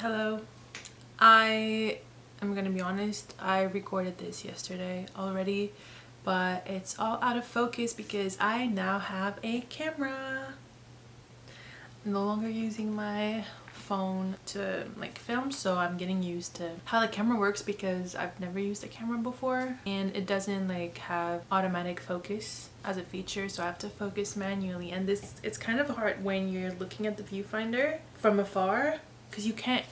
Hello. I am gonna be honest, I recorded this yesterday already, but it's all out of focus because I now have a camera. I'm no longer using my phone to film, so I'm getting used to how the camera works because I've never used a camera before and it doesn't have automatic focus as a feature, so I have to focus manually, and it's kind of hard when you're looking at the viewfinder from afar because you can't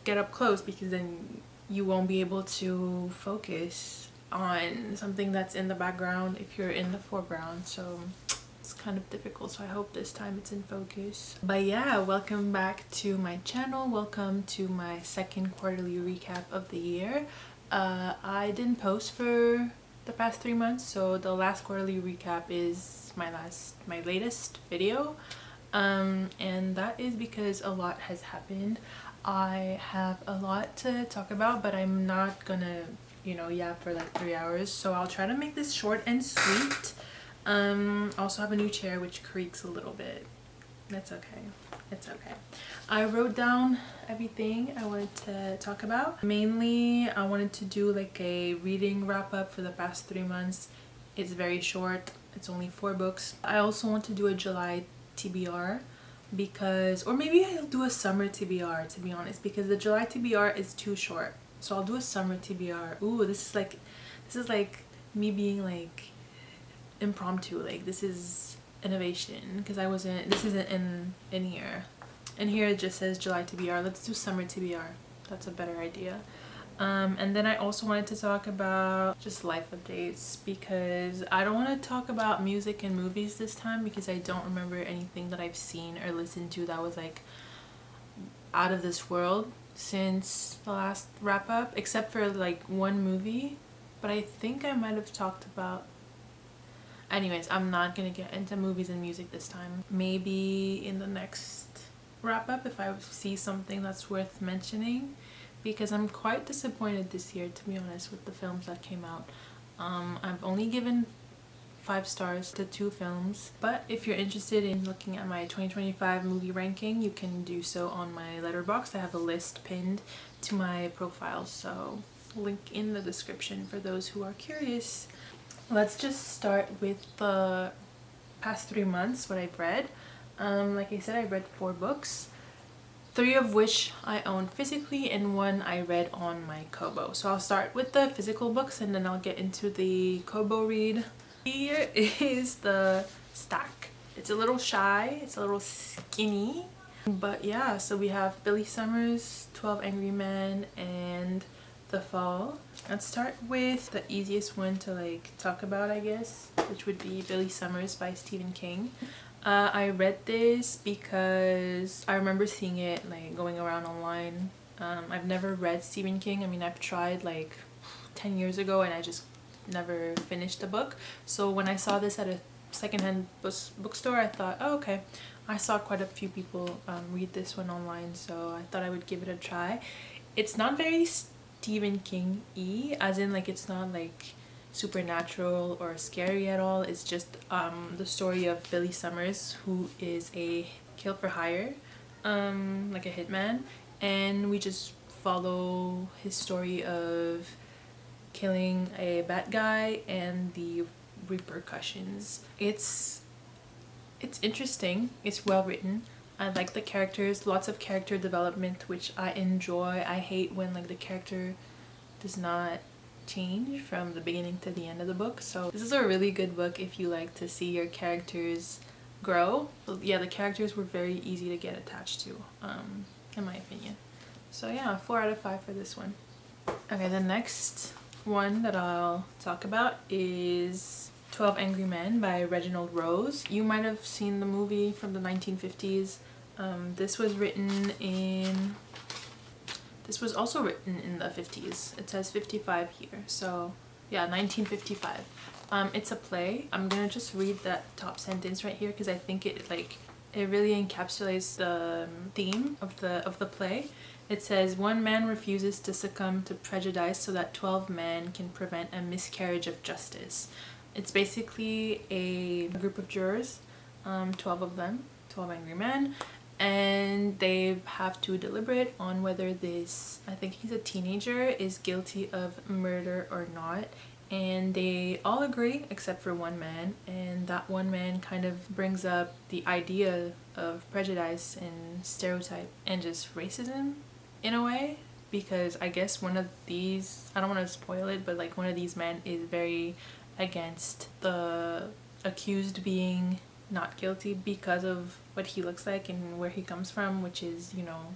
get up close because then you won't be able to focus on something that's in the background if you're in the foreground. So it's kind of difficult, so I hope this time it's in focus. But yeah, welcome back to my channel. Welcome to my second quarterly recap of the year. I didn't post for the past 3 months, so the last quarterly recap is my latest video, and that is because a lot has happened. I have a lot to talk about, but I'm not gonna yap for 3 hours, so I'll try to make this short and sweet. I also have a new chair which creaks a little bit. That's okay. It's okay. I wrote down everything I wanted to talk about. Mainly, I wanted to do a reading wrap up for the past 3 months. It's very short. It's only 4 books. I also want to do a July TBR because, or maybe I'll do a summer TBR, to be honest, because the July TBR is too short. So I'll do a summer TBR. Ooh, this is me being impromptu. This is innovation because this isn't in here. And here it just says July TBR. Let's do summer TBR. That's a better idea. And then I also wanted to talk about just life updates because I don't want to talk about music and movies this time because I don't remember anything that I've seen or listened to that was out of this world since the last wrap up, except for one movie, but I think I might have talked about. Anyways, I'm not gonna get into movies and music this time. Maybe in the next wrap up if I see something that's worth mentioning, because I'm quite disappointed this year, to be honest, with the films that came out. I've only given 5 stars to 2 films, but if you're interested in looking at my 2025 movie ranking, you can do so on my letterbox. I have a list pinned to my profile, so link in the description for those who are curious. Let's just start with the past 3 months, what I've read. Like I said, I read 4 books, 3 of which I own physically and 1 I read on my Kobo. So I'll start with the physical books and then I'll get into the Kobo read. Here is the stack. It's a little shy, it's a little skinny, but yeah, so we have Billy Summers, 12 Angry Men, and The Fall. Let's start with the easiest one to talk about, I guess, which would be Billy Summers by Stephen King. I read this because I remember seeing it going around online. I've never read Stephen King. I mean, I've tried 10 years ago and I just never finished the book. So when I saw this at a secondhand bookstore, I thought, oh, okay. I saw quite a few people read this one online, so I thought I would give it a try. It's not very Stephen King-y, as in it's not supernatural or scary at all. It's just the story of Billy Summers, who is a kill for hire, a hitman, and we just follow his story of killing a bad guy and the repercussions. It's interesting. It's well written. I like the characters, lots of character development, which I enjoy. I hate when the character does not change from the beginning to the end of the book. So this is a really good book if you like to see your characters grow. But yeah, the characters were very easy to get attached to, in my opinion. So yeah, 4 out of 5 for this one. Okay, the next one that I'll talk about is 12 Angry Men by Reginald Rose. You might have seen the movie from the 1950s. This was also written in the 50s. It says 55 here, so yeah, 1955. It's a play. I'm gonna just read that top sentence right here because I think it really encapsulates the theme of the play. It says, "One man refuses to succumb to prejudice so that 12 men can prevent a miscarriage of justice." It's basically a group of jurors, 12 of them, 12 angry men, and they have to deliberate on whether this, I think he's a teenager, is guilty of murder or not. And they all agree except for one man, and that one man kind of brings up the idea of prejudice and stereotype and just racism in a way, because I guess one of these, I don't want to spoil it, but like one of these men is very against the accused being not guilty because of what he looks like and where he comes from, which is, you know,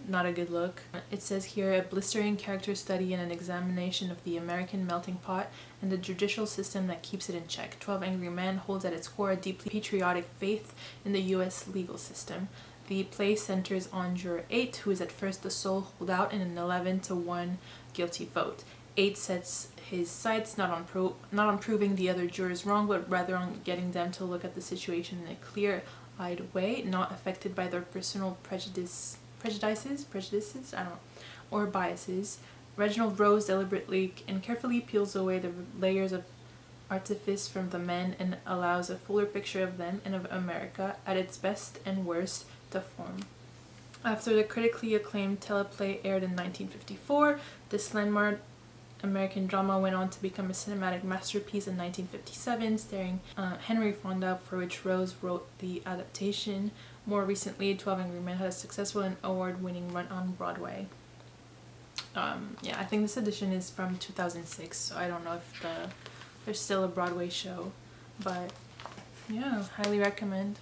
not a good look. It says here, a blistering character study and an examination of the American melting pot and the judicial system that keeps it in check. 12 Angry Men holds at its core a deeply patriotic faith in the US legal system. The play centers on Juror 8, who is at first the sole holdout in an 11-1 guilty vote. 8 sets his sights not on proving the other jurors wrong, but rather on getting them to look at the situation in a clear-eyed way, not affected by their personal prejudices, I don't know, or biases. Reginald Rose deliberately and carefully peels away the layers of artifice from the men and allows a fuller picture of them and of America at its best and worst to form. After the critically acclaimed teleplay aired in 1954, this landmark American drama went on to become a cinematic masterpiece in 1957, starring Henry Fonda, for which Rose wrote the adaptation. More recently, 12 Angry Men had a successful and award-winning run on Broadway. Yeah, I think this edition is from 2006, so I don't know if there's still a Broadway show, but yeah, highly recommend.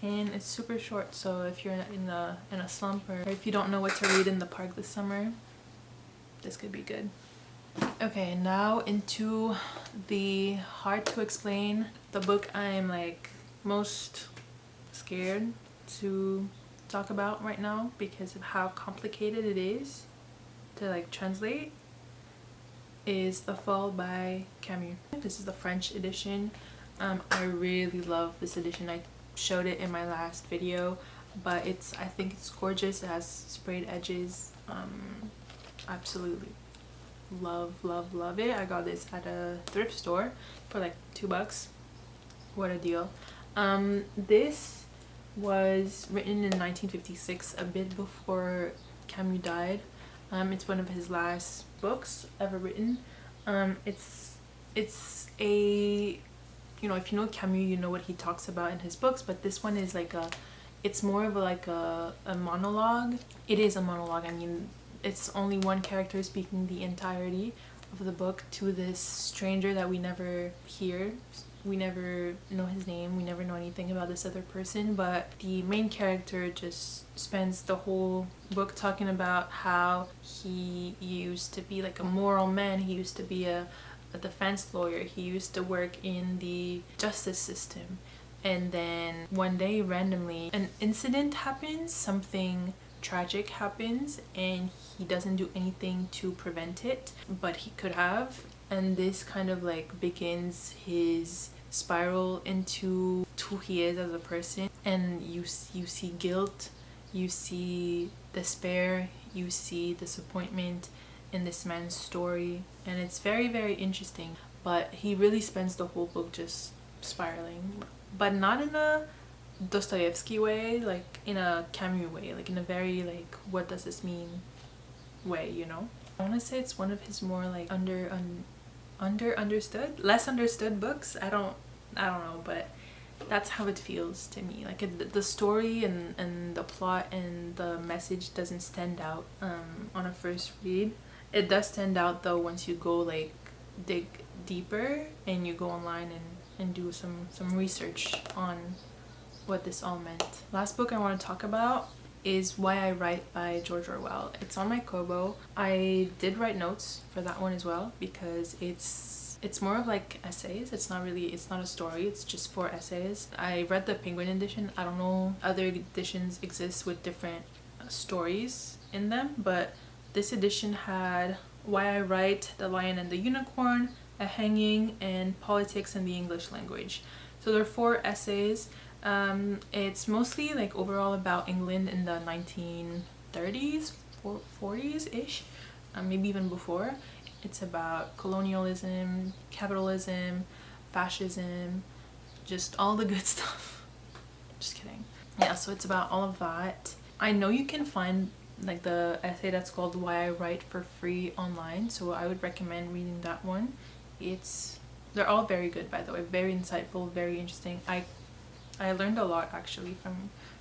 And it's super short, so if you're in a slump, or if you don't know what to read in the park this summer, this could be good. Okay, now into the hard to explain, the book I'm like most scared to talk about right now because of how complicated it is to like translate, is The Fall by Camus. This is the French edition. I really love this edition. I showed it in my last video, but I think it's gorgeous. It has sprayed edges. Absolutely love it. I got this at a thrift store for like $2. What a deal. This was written in 1956, a bit before Camus died. It's one of his last books ever written. It's a, you know, if you know Camus, you know what he talks about in his books, but this one is like it's more of a monologue. It is a monologue. I mean, it's only one character speaking the entirety of the book to this stranger that we never hear. We never know his name, we never know anything about this other person, but the main character just spends the whole book talking about how he used to be like a moral man. He used to be a defense lawyer. He used to work in the justice system, and then one day randomly an incident happens, something tragic happens, and he doesn't do anything to prevent it, but he could have. And this kind of like begins his spiral into who he is as a person, and you see guilt, you see despair, you see disappointment in this man's story, and it's very interesting. But he really spends the whole book just spiraling, but not in a Dostoevsky way, like in a Camus way, like in a very like what does this mean way, you know. I want to say it's one of his more like less understood books. I don't know, but that's how it feels to me. Like the story and the plot and the message doesn't stand out on a first read. It does stand out though once you go like dig deeper and you go online and do some research on what this all meant. Last book I want to talk about is Why I Write by George Orwell. It's on my Kobo. I did write notes for that one as well because it's more of like essays. It's not a story, it's just 4 essays. I read the Penguin edition. I don't know other editions exist with different stories in them, but this edition had Why I Write, The Lion and the Unicorn, A Hanging, and Politics in the English Language. So there are 4 essays. It's mostly like overall about England in the 1930s, 40s-ish, maybe even before. It's about colonialism, capitalism, fascism, just all the good stuff. Just kidding. yeah, so it's about all of that. I know you can find like the essay that's called Why I Write for free online, so I would recommend reading that one. They're all very good, by the way, very insightful, very interesting. I learned a lot actually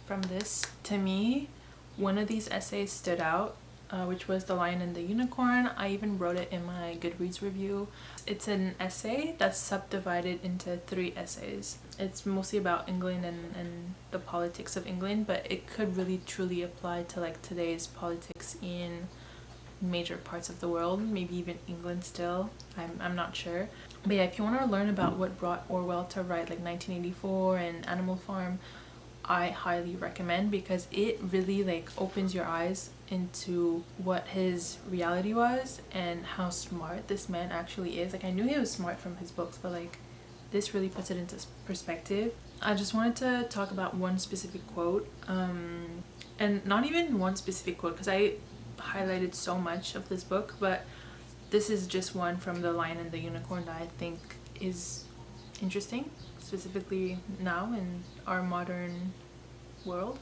from this. To me, one of these essays stood out, which was The Lion and the Unicorn. I even wrote it in my Goodreads review. It's an essay that's subdivided into 3 essays. It's mostly about England and the politics of England, but it could really truly apply to like today's politics in major parts of the world, maybe even England still. I'm not sure. But yeah, if you want to learn about what brought Orwell to write like 1984 and Animal Farm, I highly recommend, because it really like opens your eyes into what his reality was and how smart this man actually is. Like, I knew he was smart from his books, but like this really puts it into perspective. I just wanted to talk about one specific quote, and not even one specific quote because I highlighted so much of this book, but this is just one from The Lion and the Unicorn that I think is interesting, specifically now in our modern world.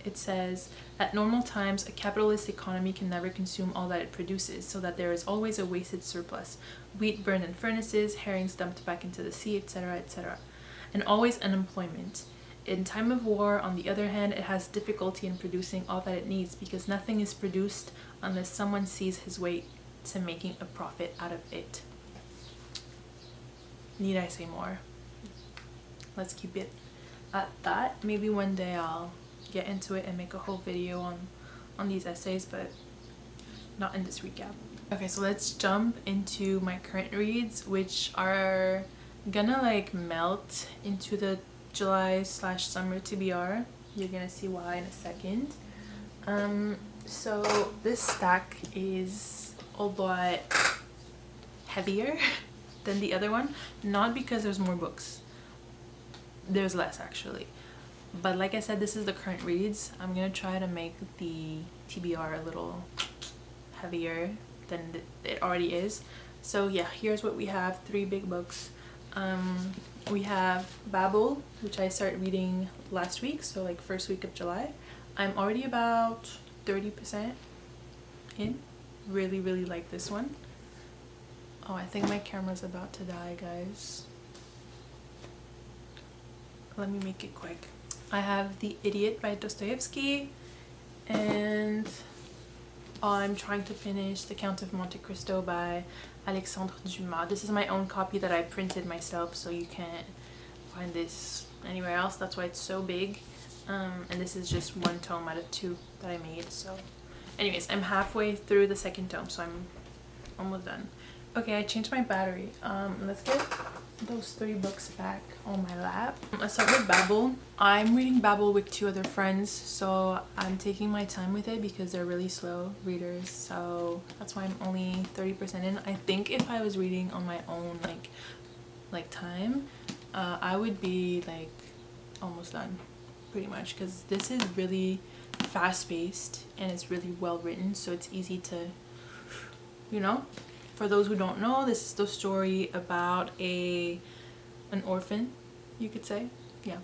It says, "At normal times, a capitalist economy can never consume all that it produces, so that there is always a wasted surplus, wheat burned in furnaces, herrings dumped back into the sea, etc., etc., and always unemployment. In time of war, on the other hand, it has difficulty in producing all that it needs, because nothing is produced unless someone sees his way to making a profit out of it." Need I say more? Let's keep it at that. Maybe one day I'll get into it and make a whole video on these essays, but not in this recap. Okay, so let's jump into my current reads, which are gonna like melt into the July/summer TBR. You're gonna see why in a second. So this stack is a lot heavier than the other one, not because there's more books. There's less actually, but like I said, this is the current reads. I'm gonna try to make the TBR a little heavier than it already is. So yeah, here's what we have. 3 big books. We have Babel, which I started reading last week, so like first week of July. I'm already about 30% in. Really like this one. Oh, I think my camera's about to die, guys. Let me make it quick. I have The Idiot by Dostoevsky, and I'm trying to finish The Count of Monte Cristo by Alexandre Dumas. This is my own copy that I printed myself, so you can't find this anywhere else. That's why it's so big. And this is just 1 tome out of 2 that I made. So anyways, I'm halfway through the 2nd tome, so I'm almost done. Okay, I changed my battery. Let's get those 3 books back on my lap. Let's start with Babel. I'm reading Babel with 2 other friends, so I'm taking my time with it because they're really slow readers, so that's why I'm only 30% in. I think if I was reading on my own like time, I would be like almost done pretty much, because this is really fast-paced and it's really well written, so it's easy to, you know. For those who don't know, this is the story about an orphan, you could say. Yeah,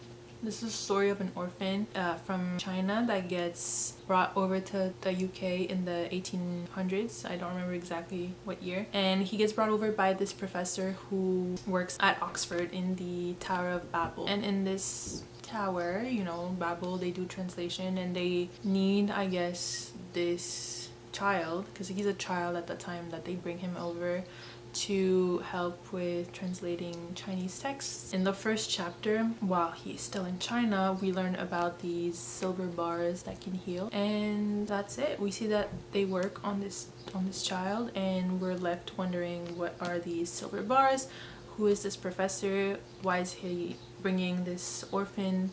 this is a story of an orphan from China that gets brought over to the UK in the 1800s. I don't remember exactly what year. And he gets brought over by this professor who works at Oxford in the Tower of Babel. And in this tower, you know, Babel, they do translation, and they need, I guess, this child, because he's a child at the time that they bring him over, to help with translating Chinese texts. In the first chapter, while he's still in China, we learn about these silver bars that can heal, and that's it. We see that they work on this child, and we're left wondering, what are these silver bars? Who is this professor? Why is he bringing this orphan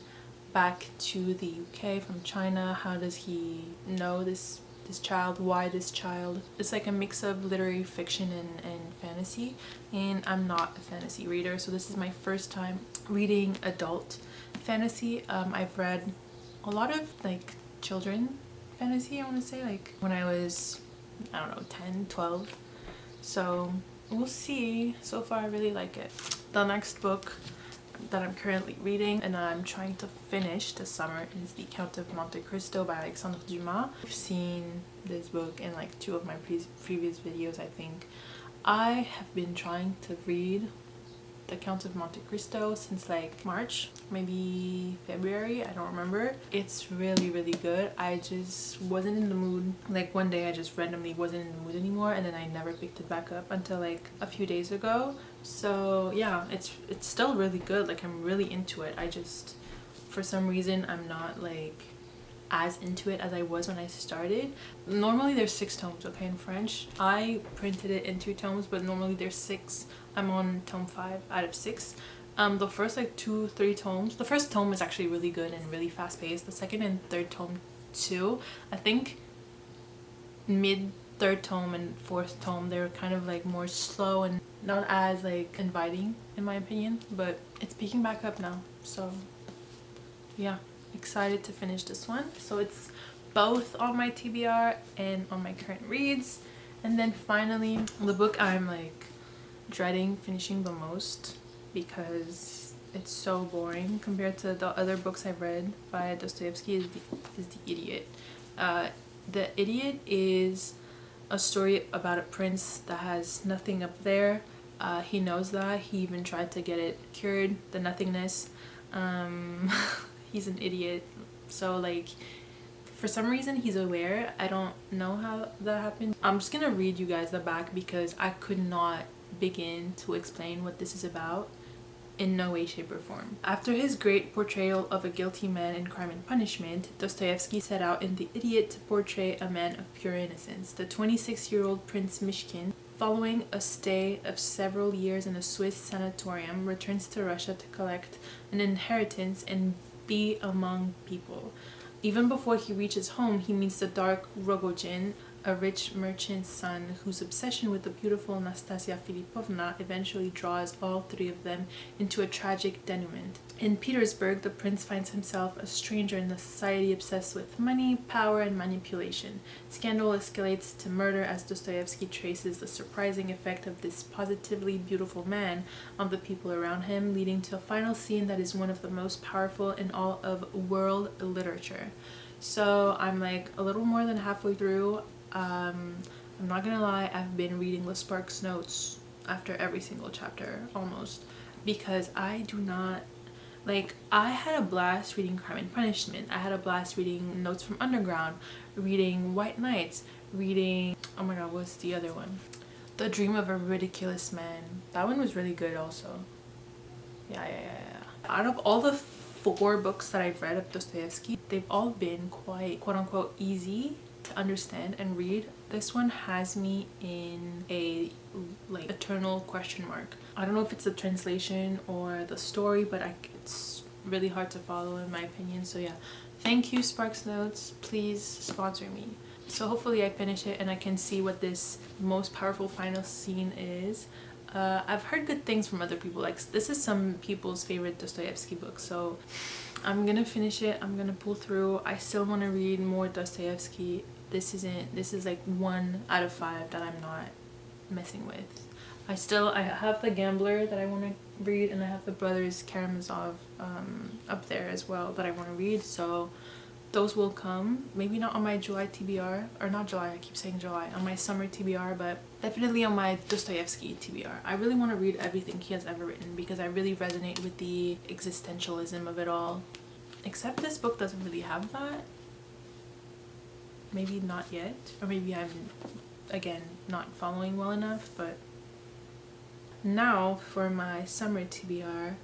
back to the UK from China? How does he know this child? Why this child? It's like a mix of literary fiction and fantasy, and I'm not a fantasy reader, so this is my first time reading adult fantasy. I've read a lot of like children fantasy, I want to say, like when I was, I don't know, 10, 12, so we'll see. So far I really like it. The next book that I'm currently reading and I'm trying to finish this summer is The Count of Monte Cristo by Alexandre Dumas. I've seen this book in like 2 of my previous videos, I think. I have been trying to read The Count of Monte Cristo since like March, maybe February, I don't remember. It's really good. I just wasn't in the mood. Like one day I just randomly wasn't in the mood anymore, and then I never picked it back up until like a few days ago. So yeah, it's still really good. Like I'm really into it. I just, for some reason, I'm not like as into it as I was when I started. Normally there's 6 tomes, okay, in French. I printed it in 2 tomes, but normally there's 6. I'm on tome 5 out of 6. The first like 2-3 tomes, the first tome is actually really good and really fast paced. The second and third tome too. I think mid 3rd tome and 4th tome they're kind of like more slow and not as like inviting in my opinion, but it's picking back up now. So yeah, excited to finish this one. So it's both on my TBR and on my current reads. And then finally, the book I'm like dreading finishing the most because it's so boring compared to the other books I've read by Dostoevsky is The Idiot. The Idiot is a story about a prince that has nothing up there. He knows that. He even tried to get it cured, the nothingness. He's an idiot, so like for some reason he's aware. I don't know how that happened. I'm just gonna read you guys the back because I could not begin to explain what this is about in no way, shape or form. After his great portrayal of a guilty man in Crime and Punishment, Dostoevsky set out in The Idiot to portray a man of pure innocence, the 26-year-old Prince Mishkin. Following a stay of several years in a Swiss sanatorium, returns to Russia to collect an inheritance and be among people. Even before he reaches home, he meets the dark Rogojin, a rich merchant's son whose obsession with the beautiful Nastasia Filipovna eventually draws all 3 of them into a tragic denouement. In Petersburg, the prince finds himself a stranger in a society obsessed with money, power, and manipulation. Scandal escalates to murder as Dostoevsky traces the surprising effect of this positively beautiful man on the people around him, leading to a final scene that is one of the most powerful in all of world literature. So I'm like a little more than halfway through. I'm not gonna lie, I've been reading the Sparks notes after every single chapter almost, because I do not like, I had a blast reading Crime and Punishment. I had a blast reading Notes from Underground, reading White Nights, reading, oh my god, what's the other one? The Dream of a Ridiculous Man. That one was really good also. Yeah. Out of all the 4 books that I've read of Dostoevsky, they've all been quite quote-unquote easy to understand and read. This one has me in a like eternal question mark. I don't know if it's the translation or the story, but it's really hard to follow in my opinion. So yeah, thank you Sparks Notes, please sponsor me. So hopefully I finish it and I can see what this most powerful final scene is. I've heard good things from other people. Like, this is some people's favorite Dostoevsky book, so I'm gonna finish it. I'm gonna pull through. I still want to read more Dostoevsky. This is like 1 out of 5 that I'm not messing with. I have The Gambler that I want to read, and I have the Brothers Karamazov up there as well that I want to read. So those will come, maybe not on my July TBR, or not July, I keep saying July, on my summer TBR, but definitely on my Dostoevsky TBR. I really want to read everything he has ever written because I really resonate with the existentialism of it all. Except this book doesn't really have that. Maybe not yet, or maybe I'm again not following well enough. But now for my summer TBR,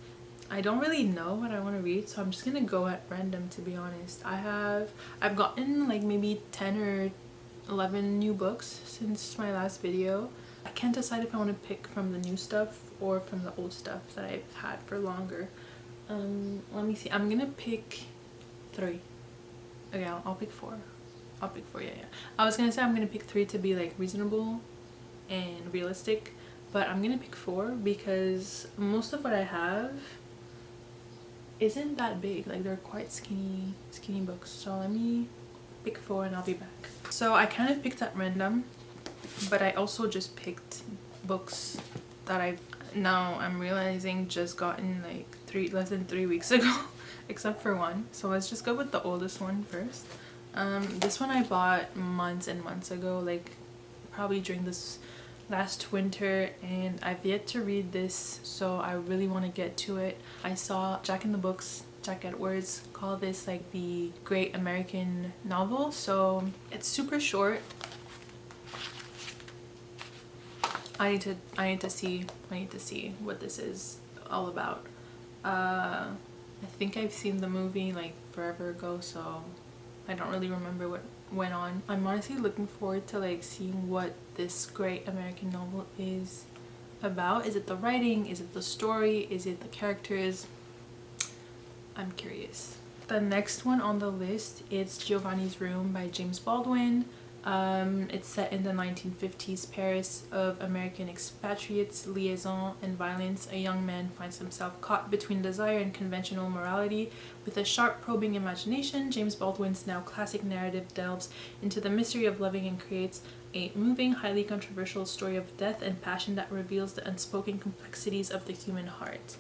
I don't really know what I want to read, so I'm just gonna go at random, to be honest. I've gotten like maybe 10 or 11 new books since my last video. I can't decide if I want to pick from the new stuff or from the old stuff that I've had for longer. Let me see. I'm gonna pick 3. Okay, I'll pick 4. I'll pick 4, yeah. I was gonna say I'm gonna pick 3 to be like reasonable and realistic, but I'm gonna pick 4 because most of what I have isn't that big. Like, they're quite skinny books. So let me pick 4 and I'll be back. So I kind of picked at random, but I also just picked books that I've now I'm realizing just gotten like less than 3 weeks ago except for one. So let's just go with the oldest one first. This one I bought months and months ago, like probably during this last winter, and I've yet to read this, so I really want to get to it. I saw Jack in the Books, Jack Edwards, call this like the great American novel. So it's super short. I need to see what this is all about. I think I've seen the movie like forever ago, so I don't really remember what went on. I'm honestly looking forward to like seeing what this great American novel is about. Is it the writing? Is it the story? Is it the characters? I'm curious. The next one on the list is Giovanni's Room by James Baldwin. It's set in the 1950s Paris of American expatriates, liaison, and violence. A young man finds himself caught between desire and conventional morality. With a sharp, probing imagination, James Baldwin's now classic narrative delves into the mystery of loving and creates a moving, highly controversial story of death and passion that reveals the unspoken complexities of the human heart.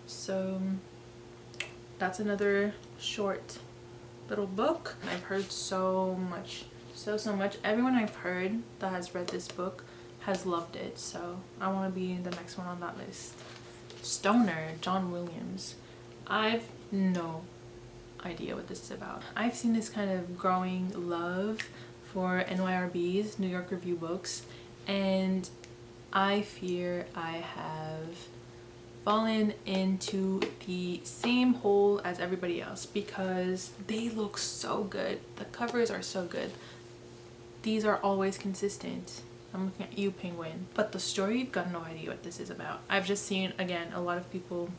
So that's another short little book. I've heard so much. Everyone I've heard that has read this book has loved it, so I want to be the next one on that list. Stoner, John Williams. I've no idea what this is about. I've seen this kind of growing love for NYRB's, New York Review Books, and I fear I have fallen into the same hole as everybody else because they look so good. The covers are so good. These are always consistent. I'm looking at you, Penguin. But the story, got no idea what this is about. I've just seen, again, a lot of people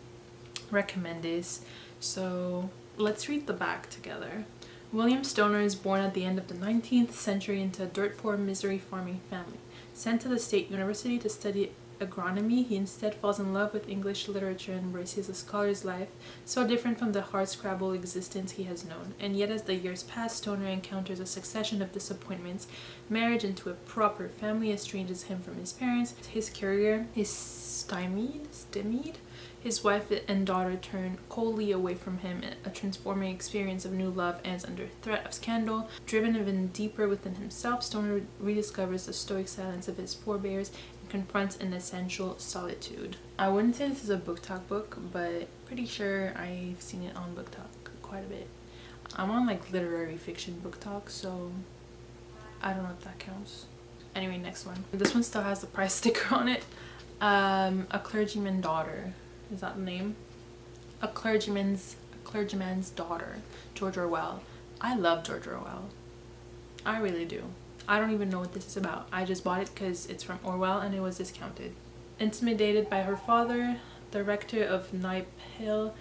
recommend this. So let's read the back together. William Stoner is born at the end of the 19th century into a dirt-poor Missouri farming family. Sent to the State University to study agronomy, he instead falls in love with English literature and embraces a scholar's life, so different from the hardscrabble existence he has known. And yet as the years pass, Stoner encounters a succession of disappointments. Marriage into a proper family estranges him from his parents. His career is stymied. His wife and daughter turn coldly away from him. A transforming experience of new love ends under threat of scandal. Driven even deeper within himself, Stoner rediscovers the stoic silence of his forebears and confronts an essential solitude. I wouldn't say this is a book talk book, but pretty sure I've seen it on book talk quite a bit. I'm on like literary fiction book talk, so I don't know if that counts. Anyway, next one. This one still has the price sticker on it. A Clergyman's Daughter. Is that the name? A Clergyman's Daughter, George Orwell. I love George Orwell. I really do. I don't even know what this is about. I just bought it because it's from Orwell and it was discounted. Intimidated by her father, the rector of Knipe Hill,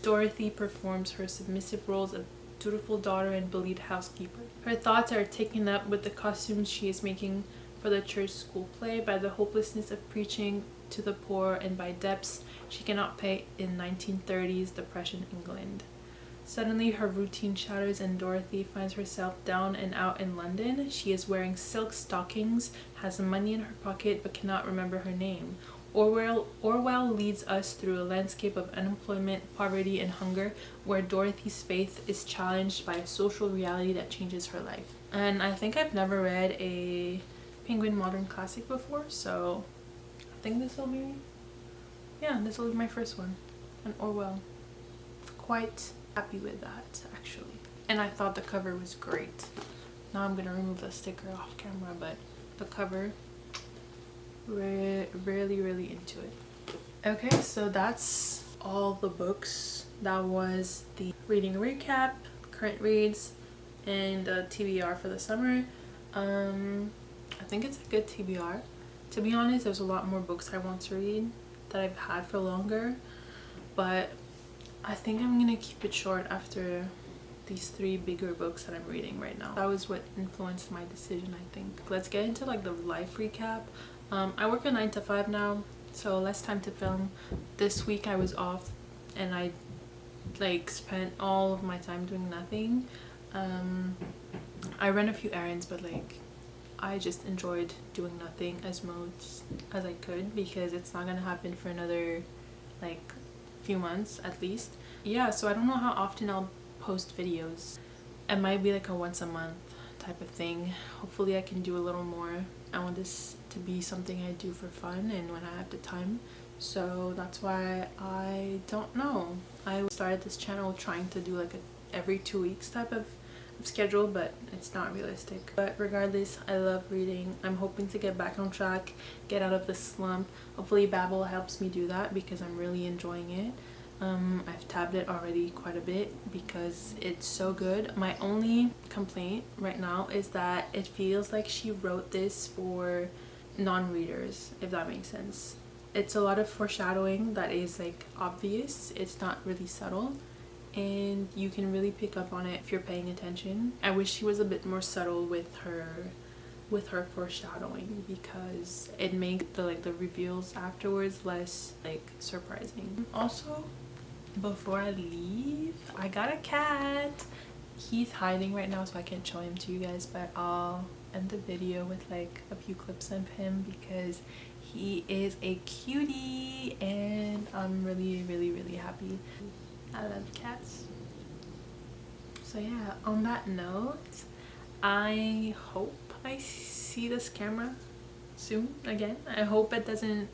Dorothy performs her submissive roles of dutiful daughter and bullied housekeeper. Her thoughts are taken up with the costumes she is making for the church school play, by the hopelessness of preaching to the poor, and by debts she cannot pay in 1930s Depression England. Suddenly her routine shatters and Dorothy finds herself down and out in London. She is wearing silk stockings, has money in her pocket, but cannot remember her name. Orwell leads us through a landscape of unemployment, poverty, and hunger, where Dorothy's faith is challenged by a social reality that changes her life. And I think I've never read a Penguin modern classic before, so I think this will be my first one. An Orwell. Quite happy with that, actually. And I thought the cover was great. Now I'm gonna remove the sticker off camera, but the cover, really into it. Okay, so that's all the books. That was the reading recap, current reads, and the TBR for the summer. I think it's a good TBR. To be honest, there's a lot more books I want to read that I've had for longer, but I think I'm gonna keep it short after these 3 bigger books that I'm reading right now. That was what influenced my decision, I think. Let's get into like the life recap. I work a 9 to 5 now, so less time to film. This week I was off and I like spent all of my time doing nothing. I ran a few errands, but like I just enjoyed doing nothing as much as I could, because it's not gonna happen for another like few months at least. Yeah, so I don't know how often I'll post videos. It might be like a once a month type of thing. Hopefully I can do a little more. I want this to be something I do for fun and when I have the time. So that's why I don't know. I started this channel trying to do like a every 2 weeks type of schedule, but it's not realistic. But regardless, I love reading. I'm hoping to get back on track, get out of the slump. Hopefully Babbel helps me do that because I'm really enjoying it. I've tabbed it already quite a bit because it's so good. My only complaint right now is that it feels like she wrote this for non-readers, if that makes sense. It's a lot of foreshadowing that is like obvious. It's not really subtle, and you can really pick up on it if you're paying attention. I wish she was a bit more subtle with her foreshadowing, because it makes the reveals afterwards less like surprising. Also, before I leave, I got a cat. He's hiding right now so I can't show him to you guys, but I'll end the video with like a few clips of him because he is a cutie and I'm really happy. I love cats. So yeah, on that note, I hope I see this camera soon again. I hope it doesn't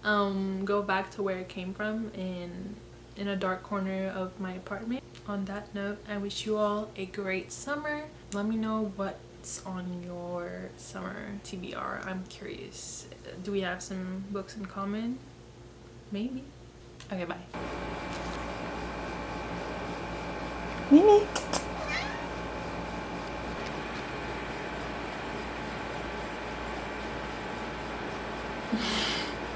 go back to where it came from in a dark corner of my apartment. On that note, I wish you all a great summer. Let me know what's on your summer TBR. I'm curious. Do we have some books in common? Maybe. Okay, bye. Mimi.